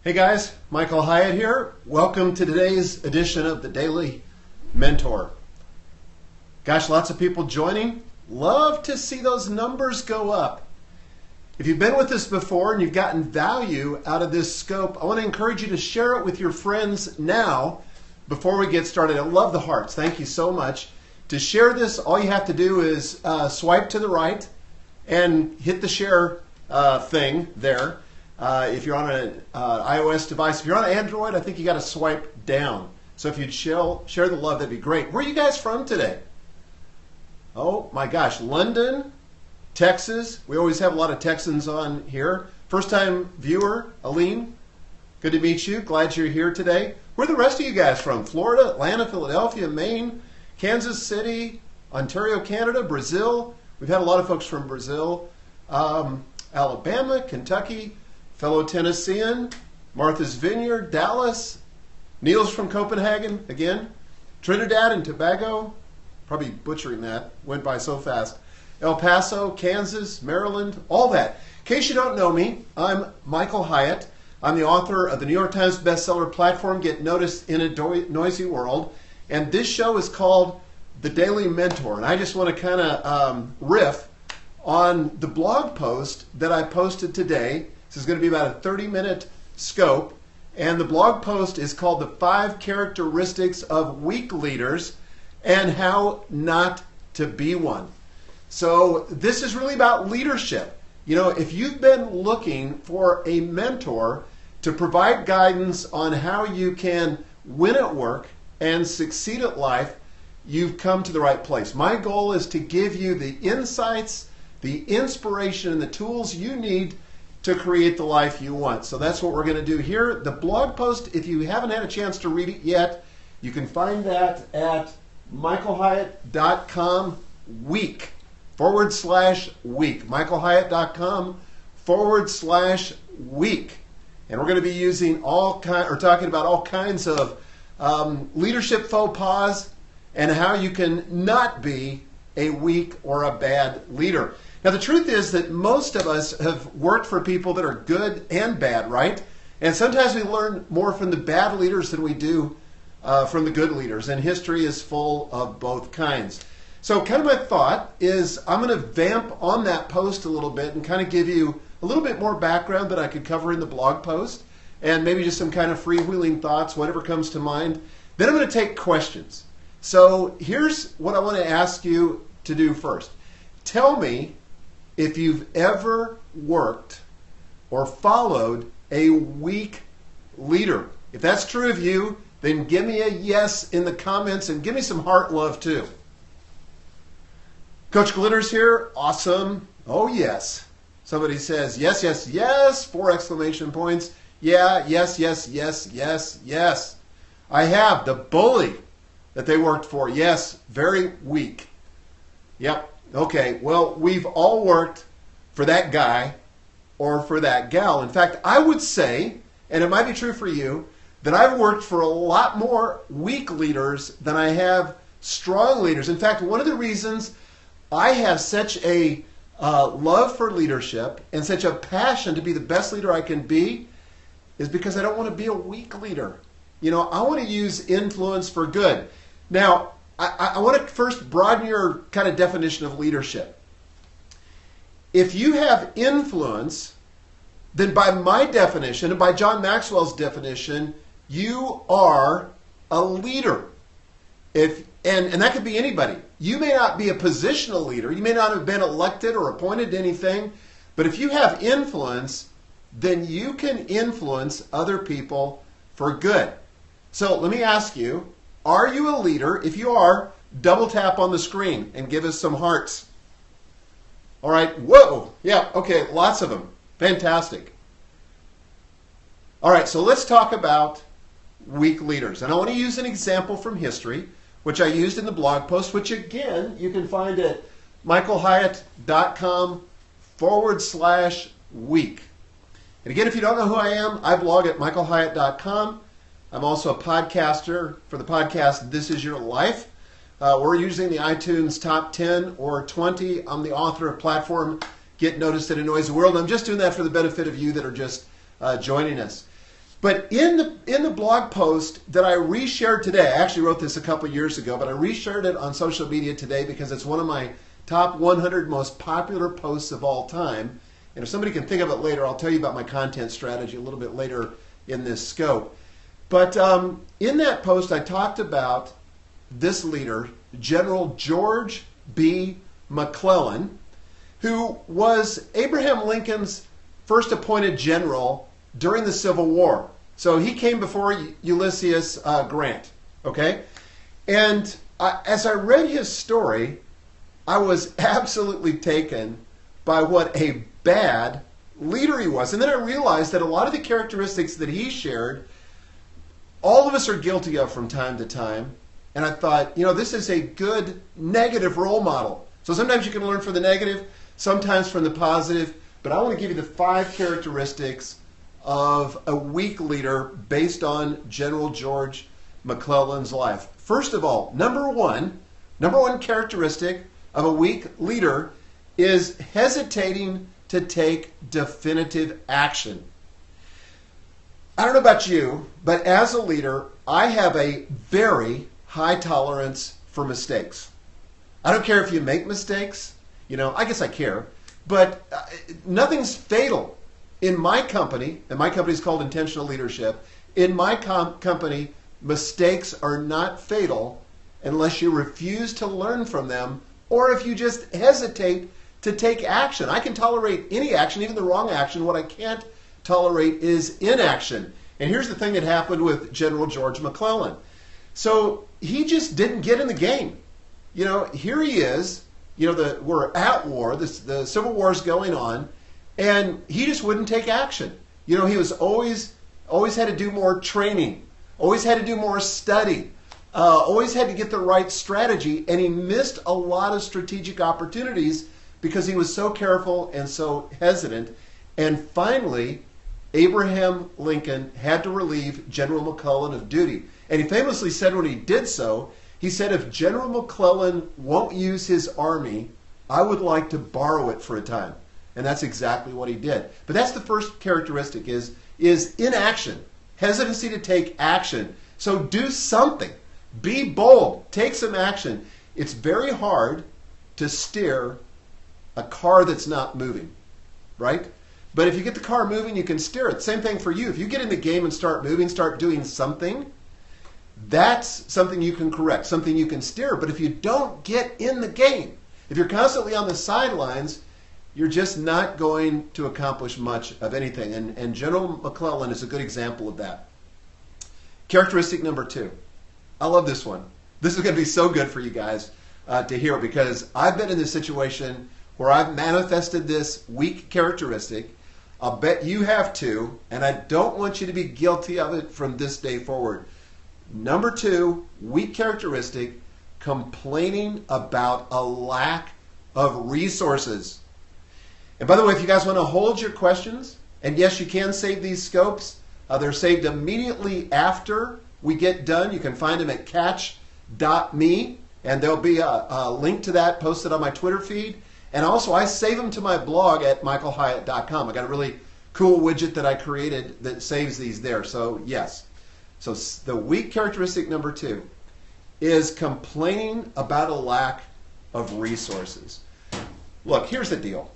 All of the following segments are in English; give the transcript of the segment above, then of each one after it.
Hey guys, Michael Hyatt here. Welcome to today's edition of the Daily Mentor. Gosh, lots of people joining. Love to see those numbers go up. If you've been with us before and you've gotten value out of this scope, I want to encourage you to share it with your friends now before we get started. I love the hearts. Thank you so much. To share this, all you have to do is swipe to the right and hit the share thing there. If you're on an iOS device, if you're on Android, I think you got to swipe down. So if you'd share the love, that'd be great. Where are you guys from today? Oh my gosh, London, Texas. We always have a lot of Texans on here. First time viewer, Aline, good to meet you. Glad you're here today. Where are the rest of you guys from? Florida, Atlanta, Philadelphia, Maine, Kansas City, Ontario, Canada, Brazil. We've had a lot of folks from Brazil, Alabama, Kentucky, fellow Tennessean, Martha's Vineyard, Dallas, Neil's from Copenhagen, again, Trinidad and Tobago, probably butchering that, went by so fast, El Paso, Kansas, Maryland, all that. In case you don't know me, I'm Michael Hyatt. I'm the author of the New York Times bestseller platform, Get Noticed in a Noisy World, and this show is called The Daily Mentor, and I just want to kind of riff on the blog post that I posted today. This is going to be about a 30-minute scope, and the blog post is called The 5 Characteristics of Weak Leaders and How Not to Be One. So this is really about leadership. You know, if you've been looking for a mentor to provide guidance on how you can win at work and succeed at life, you've come to the right place. My goal is to give you the insights, the inspiration, and the tools you need to create the life you want. So that's what we're going to do here. The blog post, if you haven't had a chance to read it yet, you can find that at michaelhyatt.com/week. michaelhyatt.com/week. And we're going to be using talking about all kinds of leadership faux pas and how you can not be a weak or a bad leader. Now, the truth is that most of us have worked for people that are good and bad, right? And sometimes we learn more from the bad leaders than we do from the good leaders. And history is full of both kinds. So kind of my thought is I'm going to vamp on that post a little bit and kind of give you a little bit more background that I could cover in the blog post, and maybe just some kind of freewheeling thoughts, whatever comes to mind. Then I'm going to take questions. So here's what I want to ask you to do first. Tell me if you've ever worked or followed a weak leader. If that's true of you, then give me a yes in the comments and give me some heart love too. Coach Glitter's here. Awesome. Oh, yes. Somebody says, yes, yes, yes. 4 exclamation points. Yeah, yes, yes, yes, yes, yes. I have. The bully that they worked for. Yes, very weak. Yep. Okay, well, we've all worked for that guy or for that gal. In fact, I would say, and it might be true for you, that I've worked for a lot more weak leaders than I have strong leaders. In fact, one of the reasons I have such a love for leadership and such a passion to be the best leader I can be is because I don't want to be a weak leader. You know, I want to use influence for good. Now, I want to first broaden your kind of definition of leadership. If you have influence, then by my definition and by John Maxwell's definition, you are a leader. And that could be anybody. You may not be a positional leader. You may not have been elected or appointed to anything. But if you have influence, then you can influence other people for good. So let me ask you, are you a leader? If you are, double tap on the screen and give us some hearts. All right. Whoa. Yeah. Okay. Lots of them. Fantastic. All right. So let's talk about weak leaders. And I want to use an example from history, which I used in the blog post, which again, you can find at michaelhyatt.com/week. And again, if you don't know who I am, I blog at michaelhyatt.com. I'm also a podcaster for the podcast This Is Your Life. We're using the iTunes Top 10 or 20. I'm the author of platform Get Noticed in a Noisy World. I'm just doing that for the benefit of you that are just joining us. But in the blog post that I reshared today, I actually wrote this a couple years ago, but I reshared it on social media today because it's one of my top 100 most popular posts of all time. And if somebody can think of it later, I'll tell you about my content strategy a little bit later in this scope. But in that post, I talked about this leader, General George B. McClellan, who was Abraham Lincoln's first appointed general during the Civil War. So he came before Ulysses Grant, okay? And as I read his story, I was absolutely taken by what a bad leader he was. And then I realized that a lot of the characteristics that he shared, all of us are guilty of from time to time. And I thought, this is a good negative role model. So sometimes you can learn from the negative, sometimes from the positive. But I want to give you the 5 characteristics of a weak leader based on General George McClellan's life. First of all, number one characteristic of a weak leader is hesitating to take definitive action. I don't know about you, but as a leader, I have a very high tolerance for mistakes. I don't care if you make mistakes. I guess I care, but nothing's fatal. In my company, and my company is called Intentional Leadership, in my company, mistakes are not fatal unless you refuse to learn from them or if you just hesitate to take action. I can tolerate any action, even the wrong action. What I can't tolerate is inaction. And here's the thing that happened with General George McClellan. So he just didn't get in the game. Here he is, we're at war, the Civil War is going on, and he just wouldn't take action. He was always had to do more training, always had to do more study, always had to get the right strategy, and he missed a lot of strategic opportunities because he was so careful and so hesitant. And finally, Abraham Lincoln had to relieve General McClellan of duty. And he famously said when he did so, he said, if General McClellan won't use his army, I would like to borrow it for a time. And that's exactly what he did. But that's the first characteristic is inaction, hesitancy to take action. So do something. Be bold. Take some action. It's very hard to steer a car that's not moving, right? But if you get the car moving, you can steer it. Same thing for you. If you get in the game and start moving, start doing something, that's something you can correct, something you can steer. But if you don't get in the game, if you're constantly on the sidelines, you're just not going to accomplish much of anything. And General McClellan is a good example of that. Characteristic number 2. I love this one. This is going to be so good for you guys to hear because I've been in this situation where I've manifested this weak characteristic. I'll bet you have too, and I don't want you to be guilty of it from this day forward. Number 2, weak characteristic, complaining about a lack of resources. And by the way, if you guys want to hold your questions, and yes, you can save these scopes. They're saved immediately after we get done. You can find them at catch.me, and there'll be a link to that posted on my Twitter feed. And also, I save them to my blog at michaelhyatt.com. I got a really cool widget that I created that saves these there. So yes. So the weak characteristic number 2 is complaining about a lack of resources. Look, here's the deal.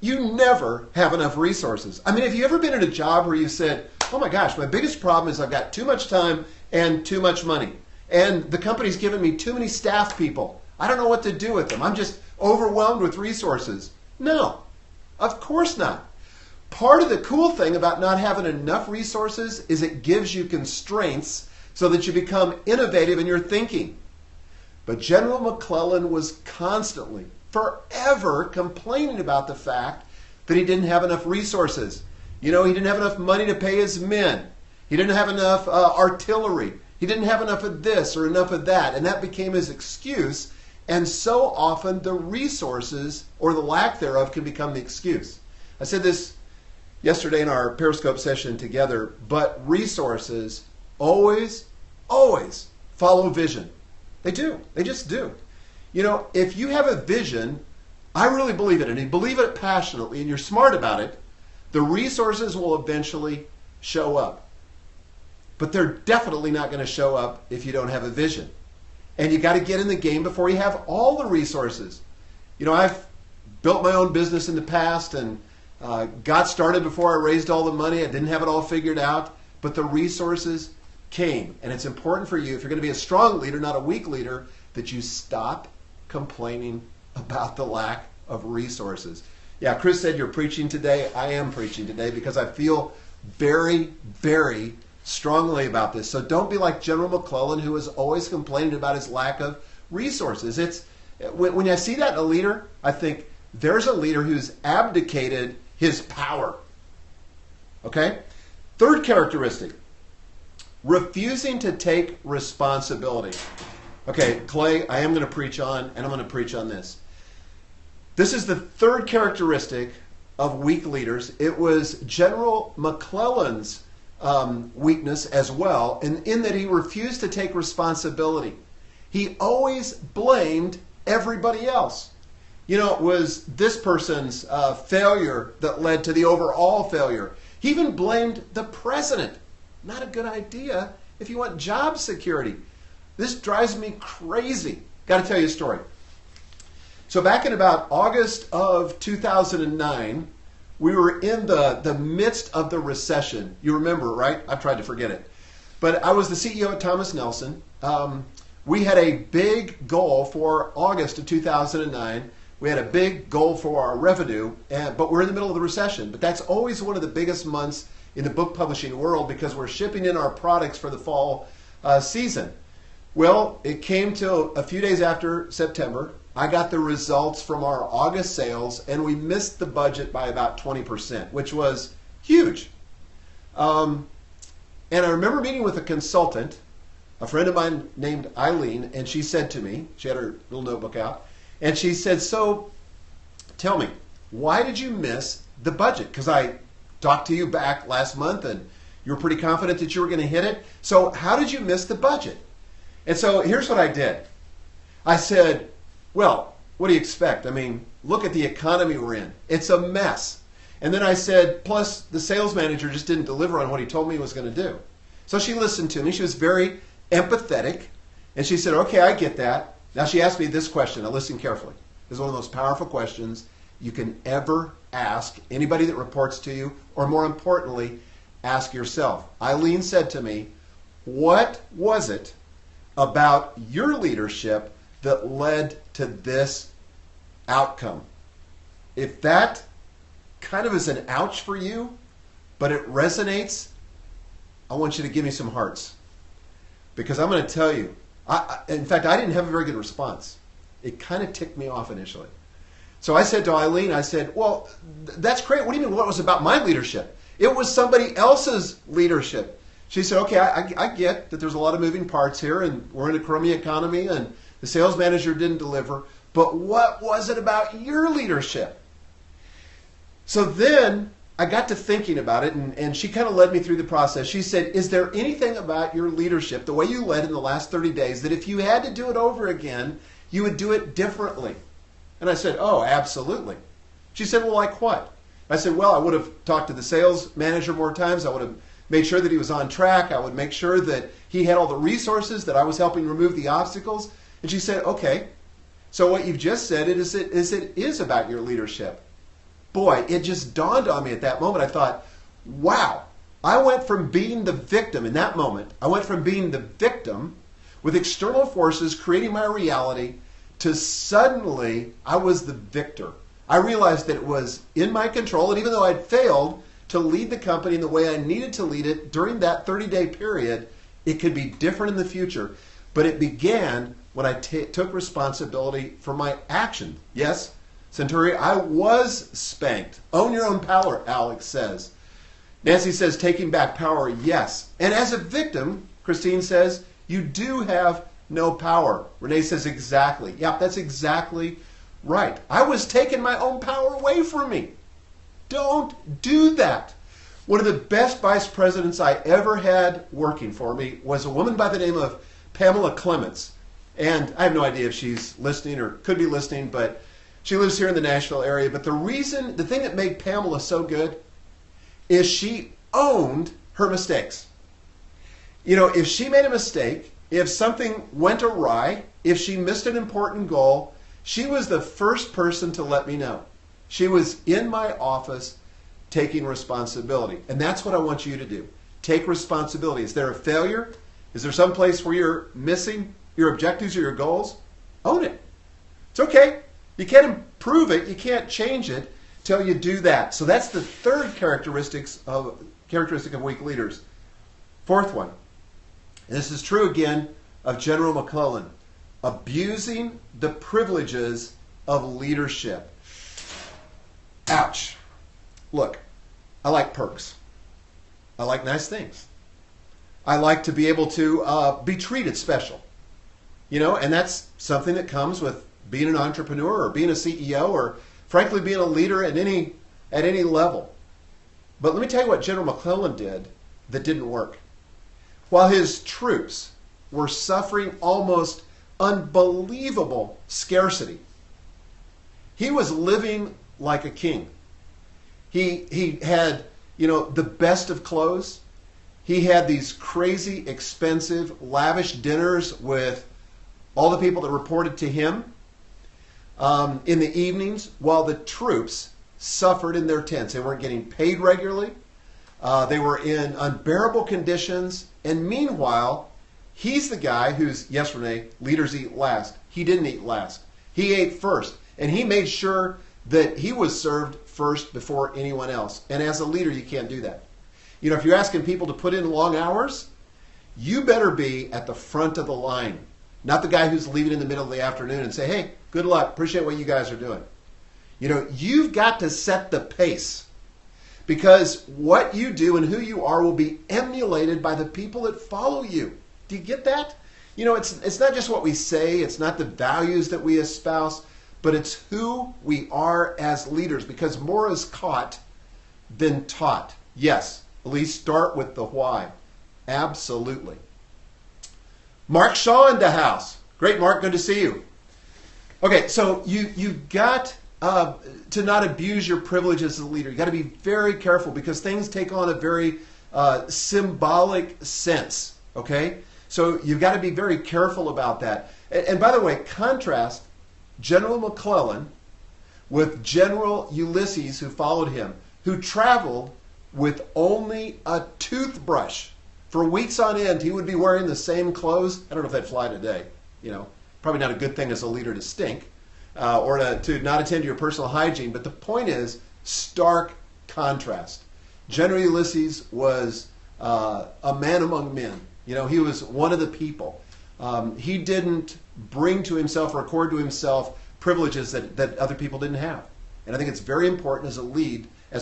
You never have enough resources. I mean, have you ever been in a job where you said, oh my gosh, my biggest problem is I've got too much time and too much money. And the company's given me too many staff people. I don't know what to do with them. I'm just overwhelmed with resources. No, of course not. Part of the cool thing about not having enough resources is it gives you constraints so that you become innovative in your thinking. But General McClellan was constantly, forever complaining about the fact that he didn't have enough resources. He didn't have enough money to pay his men. He didn't have enough artillery. He didn't have enough of this or enough of that. And that became his excuse. And so often the resources or the lack thereof can become the excuse. I said this yesterday in our Periscope session together, but resources always, always follow vision. They do. They just do. If you have a vision, I really believe it, and you believe it passionately, and you're smart about it, the resources will eventually show up. but they're definitely not going to show up if you don't have a vision. And you got to get in the game before you have all the resources. You know, I've built my own business in the past and got started before I raised all the money. I didn't have it all figured out, but the resources came. And it's important for you, if you're going to be a strong leader, not a weak leader, that you stop complaining about the lack of resources. Yeah, Chris said you're preaching today. I am preaching today because I feel very, very strongly about this. So don't be like General McClellan, who is always complaining about his lack of resources. When I see that in a leader, I think there's a leader who's abdicated his power. Okay? Third characteristic, refusing to take responsibility. Okay, Clay, I am going to preach on, and I'm going to preach on this. This is the third characteristic of weak leaders. It was General McClellan's weakness as well, in that he refused to take responsibility. He always blamed everybody else. You know, it was this person's failure that led to the overall failure. He even blamed the president. Not a good idea if you want job security. This drives me crazy. Got to tell you a story. So back in about August of 2009, we were in the midst of the recession. You remember, right? I've tried to forget it. But I was the CEO at Thomas Nelson. We had a big goal for August of 2009. We had a big goal for our revenue, but we're in the middle of the recession. But that's always one of the biggest months in the book publishing world because we're shipping in our products for the fall season. Well, it came till a few days after September. I got the results from our August sales, and we missed the budget by about 20%, which was huge. And I remember meeting with a consultant, a friend of mine named Eileen, and she said to me, she had her little notebook out, and she said, so tell me, why did you miss the budget? Because I talked to you back last month, and you were pretty confident that you were going to hit it. So how did you miss the budget? And so here's what I did. I said, well, what do you expect? I mean, look at the economy we're in. It's a mess. And then I said, plus the sales manager just didn't deliver on what he told me he was going to do. So she listened to me. She was very empathetic. And she said, okay, I get that. Now she asked me this question. Now listen carefully. This is one of the most powerful questions you can ever ask anybody that reports to you, or more importantly, ask yourself. Eileen said to me, what was it about your leadership that led to this outcome? If that kind of is an ouch for you, but it resonates, I want you to give me some hearts. Because I'm going to tell you, in fact, I didn't have a very good response. It kind of ticked me off initially. So I said to Eileen, I said, well, that's great. What do you mean what was about my leadership? It was somebody else's leadership. She said, okay, I get that there's a lot of moving parts here, and we're in a crummy economy, and the sales manager didn't deliver, but what was it about your leadership? So then I got to thinking about it, and she kind of led me through the process. She said, is there anything about your leadership, the way you led in the last 30 days, that if you had to do it over again, you would do it differently? And I said, oh, absolutely. She said, well, like what? I said, well, I would have talked to the sales manager more times. I would have made sure that he was on track. I would make sure that he had all the resources, that I was helping remove the obstacles. And she said, okay, so what you've just said it is about your leadership. Boy, it just dawned on me at that moment. I thought, wow, I went from being the victim in that moment. I went from being the victim with external forces creating my reality to suddenly I was the victor. I realized that it was in my control, and even though I'd failed to lead the company in the way I needed to lead it during that 30-day period, it could be different in the future. But it began when I took responsibility for my action. Yes, Centuri, I was spanked. Own your own power, Alex says. Nancy says, taking back power, yes. And as a victim, Christine says, you do have no power. Renee says, exactly. Yep, that's exactly right. I was taking my own power away from me. Don't do that. One of the best vice presidents I ever had working for me was a woman by the name of Pamela Clements. And I have no idea if she's listening or could be listening, but she lives here in the Nashville area. But the thing that made Pamela so good is she owned her mistakes. If she made a mistake, if something went awry, if she missed an important goal, she was the first person to let me know. She was in my office taking responsibility. And that's what I want you to do. Take responsibility. Is there a failure? Is there some place where you're missing your objectives or your goals? Own it. It's okay. You can't improve it. You can't change it till you do that. So that's the third characteristic of weak leaders. Fourth one. And this is true again of General McClellan. Abusing the privileges of leadership. Ouch. Look, I like perks. I like nice things. I like to be able to be treated special. And that's something that comes with being an entrepreneur or being a CEO or frankly being a leader at any level. But let me tell you what General McClellan did that didn't work. While his troops were suffering almost unbelievable scarcity, he was living like a king. He had, the best of clothes. He had these crazy, expensive, lavish dinners with all the people that reported to him in the evenings while the troops suffered in their tents. They weren't getting paid regularly. They were in unbearable conditions. And meanwhile, he's the guy who's, yes, Renee, leaders eat last. He didn't eat last. He ate first. And he made sure that he was served first before anyone else. And as a leader, you can't do that. If you're asking people to put in long hours, you better be at the front of the line. Not the guy who's leaving in the middle of the afternoon and say, hey, good luck. Appreciate what you guys are doing. You've got to set the pace. Because what you do and who you are will be emulated by the people that follow you. Do you get that? It's not just what we say. It's not the values that we espouse. But it's who we are as leaders. Because more is caught than taught. Yes, at least start with the why. Absolutely. Mark Shaw in the house. Great, Mark. Good to see you. Okay, so you've got to not abuse your privilege as a leader. You've got to be very careful because things take on a very symbolic sense. Okay? So you've got to be very careful about that. And by the way, contrast General McClellan with General Ulysses, who followed him, who traveled with only a toothbrush. For weeks on end, he would be wearing the same clothes. I don't know if they'd fly today. Probably not a good thing as a leader to stink or to not attend to your personal hygiene. But the point is stark contrast. General Ulysses was a man among men. He was one of the people. He didn't bring to himself or accord to himself privileges that other people didn't have. And I think it's very important as a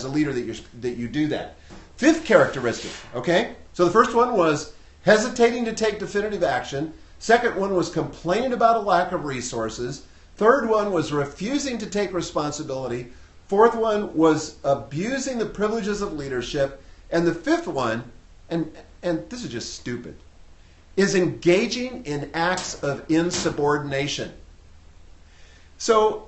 leader that you do that. Fifth characteristic, okay? So the first one was hesitating to take definitive action. Second one was complaining about a lack of resources. Third one was refusing to take responsibility. Fourth one was abusing the privileges of leadership. And the fifth one, and this is just stupid, is engaging in acts of insubordination. So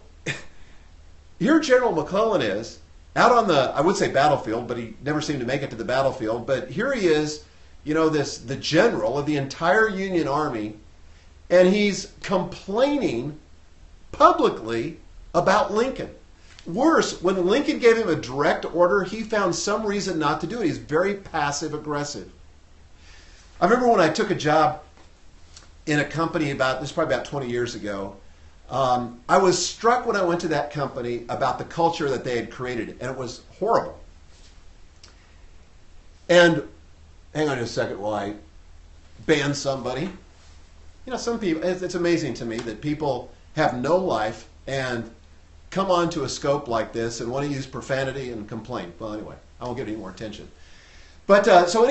here General McClellan is out on the, I would say battlefield, but he never seemed to make it to the battlefield. But here he is, the general of the entire Union Army, and he's complaining publicly about Lincoln. Worse, when Lincoln gave him a direct order, he found some reason not to do it. He's very passive aggressive. I remember when I took a job in a company this is probably about 20 years ago. I was struck when I went to that company about the culture that they had created, and it was horrible. And hang on just a second while I ban somebody. Some people, it's amazing to me that people have no life and come onto a scope like this and want to use profanity and complain. Well, anyway, I won't give any more attention. But so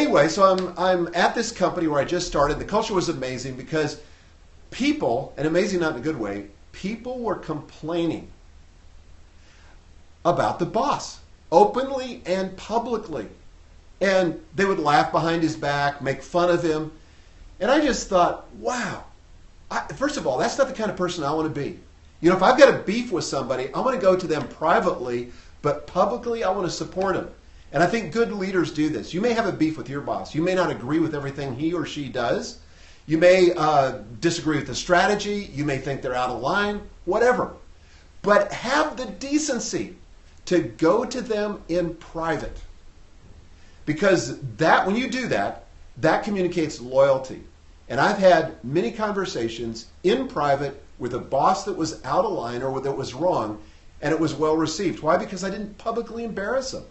I'm at this company where I just started. The culture was amazing because people, and amazing not in a good way, people were complaining about the boss openly and publicly. And they would laugh behind his back, make fun of him. And I just thought, wow. First of all, that's not the kind of person I want to be. If I've got a beef with somebody, I want to go to them privately, but publicly I want to support them. And I think good leaders do this. You may have a beef with your boss. You may not agree with everything he or she does. You may disagree with the strategy. You may think they're out of line, whatever. But have the decency to go to them in private. Because that, when you do that, that communicates loyalty. And I've had many conversations in private with a boss that was out of line or that was wrong, and it was well received. Why? Because I didn't publicly embarrass him.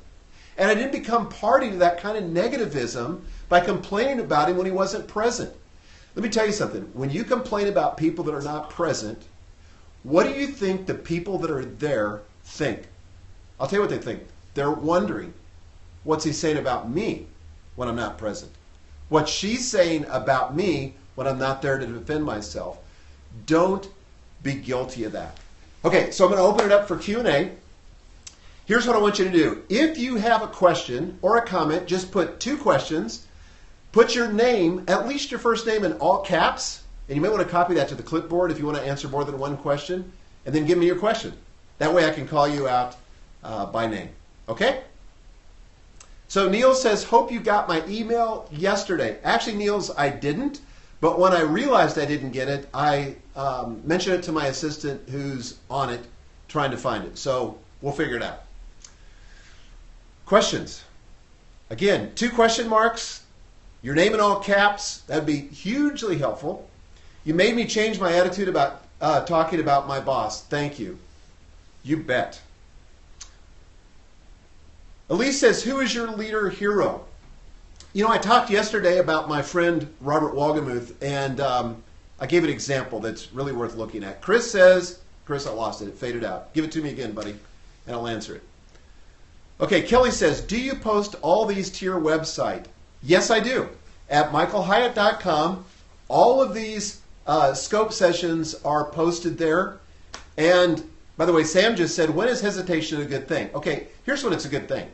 And I didn't become party to that kind of negativism by complaining about him when he wasn't present. Let me tell you something. When you complain about people that are not present, what do you think the people that are there think? I'll tell you what they think. They're wondering, what's he saying about me when I'm not present? What's she saying about me when I'm not there to defend myself? Don't be guilty of that. Okay, so I'm going to open it up for Q&A. Here's what I want you to do. If you have a question or a comment, just put 2 questions. Put your name, at least your first name, in all caps. And you may want to copy that to the clipboard if you want to answer more than one question. And then give me your question. That way I can call you out by name. Okay? So Neil says, hope you got my email yesterday. Actually, Niels, I didn't. But when I realized I didn't get it, I mentioned it to my assistant who's on it trying to find it. So we'll figure it out. Questions. Again, 2 question marks. Your name in all caps. That'd be hugely helpful. You made me change my attitude about talking about my boss. Thank you. You bet. Elise says, who is your leader hero? You know, I talked yesterday about my friend Robert Wolgemuth, and I gave an example that's really worth looking at. Chris says, Chris, I lost it. It faded out. Give it to me again, buddy, and I'll answer it. Okay, Kelly says, do you post all these to your website? Yes, I do. At michaelhyatt.com, all of these scope sessions are posted there. And by the way, Sam just said, when is hesitation a good thing? Okay, here's when it's a good thing.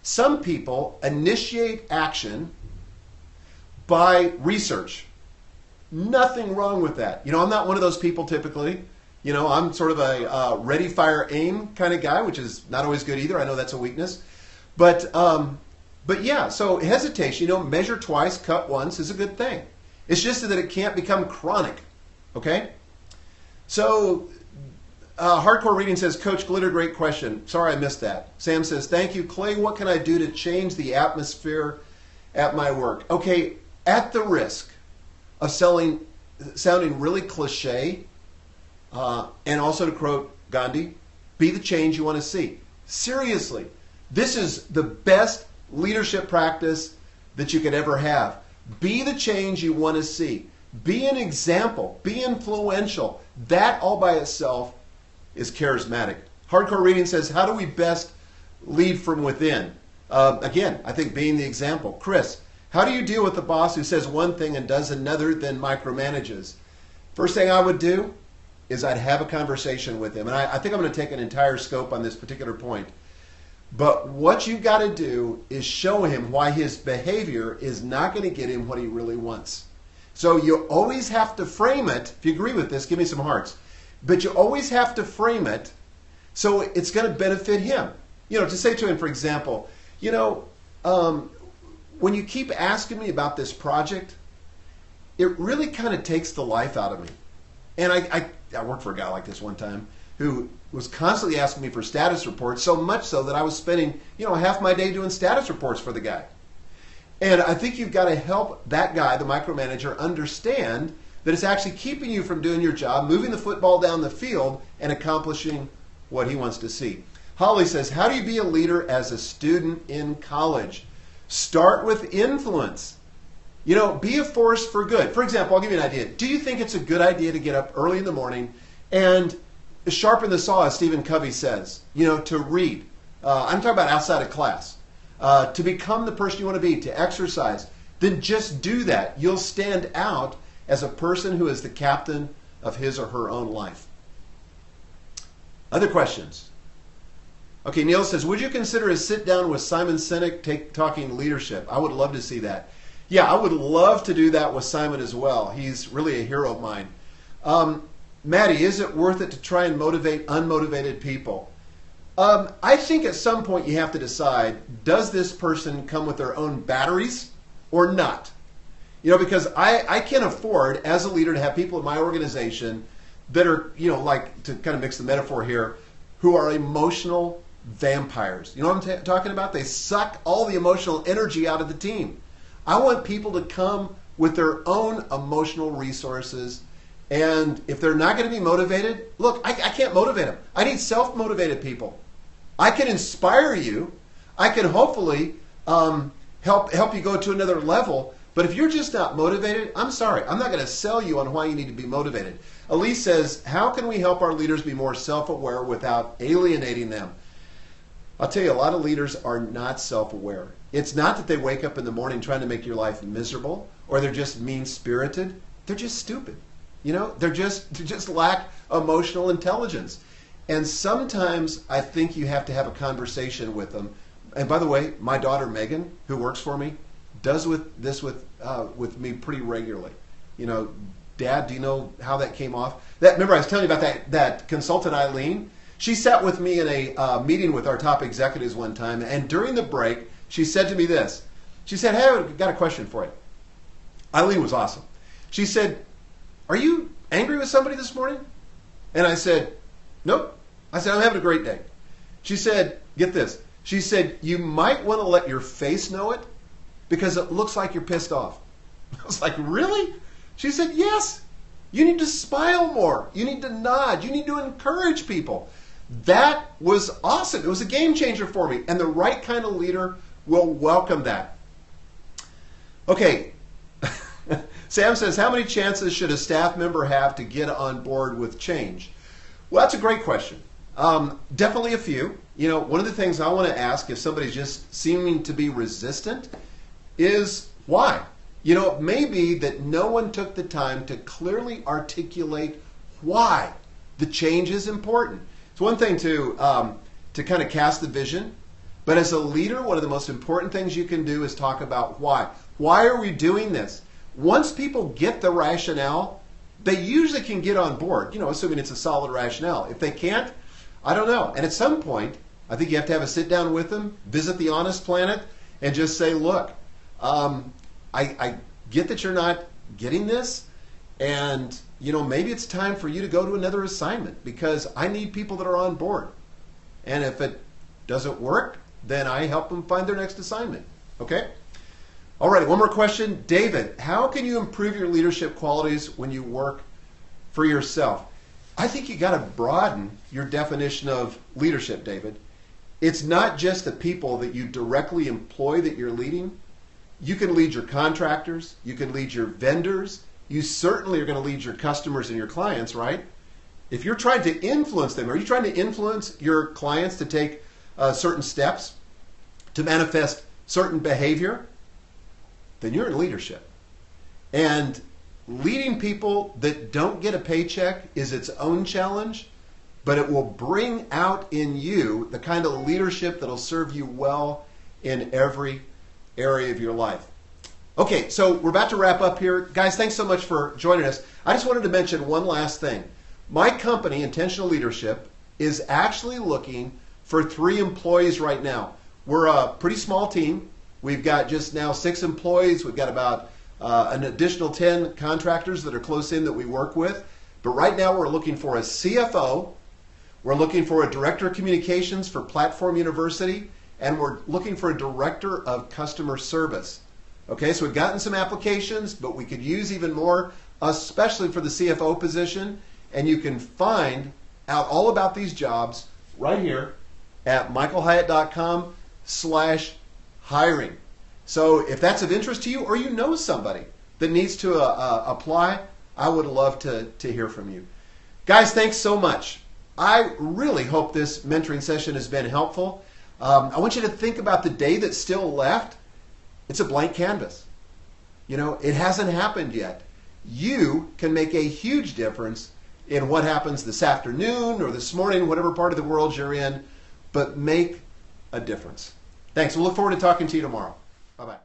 Some people initiate action by research. Nothing wrong with that. You know, I'm not one of those people typically. You know, I'm sort of a ready, fire, aim kind of guy, which is not always good either. I know that's a weakness. But yeah, so hesitation, you know, measure twice, cut once is a good thing. It's just that it can't become chronic, okay? So Hardcore Reading says, Coach Glitter, great question. Sorry I missed that. Sam says, thank you. Clay, what can I do to change the atmosphere at my work? Okay, at the risk of sounding really cliche, and also to quote Gandhi, be the change you want to see. Seriously, this is the best leadership practice that you could ever have. Be the change you want to see. Be an example. Be influential. That all by itself is charismatic. Hardcore Reading says, how do we best lead from within? Again, I think being the example. Chris, how do you deal with the boss who says one thing and does another, then micromanages? First thing I would do is I'd have a conversation with him. And I think I'm going to take an entire scope on this particular point. But what you've got to do is show him why his behavior is not going to get him what he really wants. So you always have to frame it. If you agree with this, give me some hearts. But you always have to frame it so it's going to benefit him. You know, to say to him, for example, you know, when you keep asking me about this project, it really kind of takes the life out of me. And I worked for a guy like this one time who was constantly asking me for status reports, so much so that I was spending, you know, half my day doing status reports for the guy. And I think you've got to help that guy, the micromanager, understand that it's actually keeping you from doing your job, moving the football down the field, and accomplishing what he wants to see. Holly says, how do you be a leader as a student in college? Start with influence. You know, be a force for good. For example, I'll give you an idea. Do you think it's a good idea to get up early in the morning and sharpen the saw, as Stephen Covey says, you know, to read? I'm talking about outside of class. To become the person you want to be, to exercise. Then just do that. You'll stand out as a person who is the captain of his or her own life. Other questions? Okay, Neil says, would you consider a sit down with Simon Sinek talking leadership? I would love to see that. Yeah, I would love to do that with Simon as well. He's really a hero of mine. Maddie, is it worth it to try and motivate unmotivated people? I think at some point you have to decide, does this person come with their own batteries or not? Because I can't afford as a leader to have people in my organization that are, like, to kind of mix the metaphor here, who are emotional vampires. You know what I'm talking about? They suck all the emotional energy out of the team. I want people to come with their own emotional resources. And if they're not going to be motivated, look, I can't motivate them. I need self-motivated people. I can inspire you. I can hopefully help you go to another level. But if you're just not motivated, I'm sorry. I'm not going to sell you on why you need to be motivated. Elise says, how can we help our leaders be more self-aware without alienating them? I'll tell you, a lot of leaders are not self-aware. It's not that they wake up in the morning trying to make your life miserable, or they're just mean-spirited. They're just stupid. They just lack emotional intelligence. And sometimes I think you have to have a conversation with them. And by the way, my daughter Megan, who works for me, does this with me pretty regularly. Dad, do you know how that came off? Remember I was telling you about that consultant Eileen? She sat with me in a meeting with our top executives one time, and during the break, she said to me this. She said, hey, I've got a question for you. Eileen was awesome. She said, are you angry with somebody this morning? And I said, nope. I said, I'm having a great day. She said, get this. She said, you might want to let your face know it because it looks like you're pissed off. I was like, really? She said, yes. You need to smile more. You need to nod. You need to encourage people. That was awesome. It was a game changer for me. And the right kind of leader will welcome that. Okay. Sam says, how many chances should a staff member have to get on board with change? Well, that's a great question. Definitely a few. One of the things I want to ask if somebody's just seeming to be resistant is why? It may be that no one took the time to clearly articulate why the change is important. It's one thing to kind of cast the vision, but as a leader, one of the most important things you can do is talk about why. Why are we doing this? Once people get the rationale, they usually can get on board, assuming it's a solid rationale. If they can't, I don't know. And at some point, I think you have to have a sit down with them, visit the Honest Planet, and just say, look, I get that you're not getting this, and maybe it's time for you to go to another assignment because I need people that are on board. And if it doesn't work, then I help them find their next assignment. Okay? All right, one more question. David, how can you improve your leadership qualities when you work for yourself? I think you got to broaden your definition of leadership, David. It's not just the people that you directly employ that you're leading. You can lead your contractors. You can lead your vendors. You certainly are going to lead your customers and your clients, right? If you're trying to influence them, are you trying to influence your clients to take certain steps, to manifest certain behavior? Then you're in leadership. And leading people that don't get a paycheck is its own challenge, but it will bring out in you the kind of leadership that'll serve you well in every area of your life. Okay, so we're about to wrap up here. Guys, thanks so much for joining us. I just wanted to mention one last thing. My company, Intentional Leadership, is actually looking for 3 employees right now. We're a pretty small team. We've got just now 6 employees. We've got about an additional 10 contractors that are close in that we work with. But right now we're looking for a CFO. We're looking for a director of communications for Platform University. And we're looking for a director of customer service. Okay, so we've gotten some applications, but we could use even more, especially for the CFO position. And you can find out all about these jobs right here at michaelhyatt.com/hiring. So if that's of interest to you, or you know somebody that needs to apply, I would love to hear from you. Guys, thanks so much. I really hope this mentoring session has been helpful. I want you to think about the day that's still left. It's a blank canvas. It hasn't happened yet. You can make a huge difference in what happens this afternoon or this morning, whatever part of the world you're in, but make a difference. Thanks. We'll look forward to talking to you tomorrow. Bye-bye.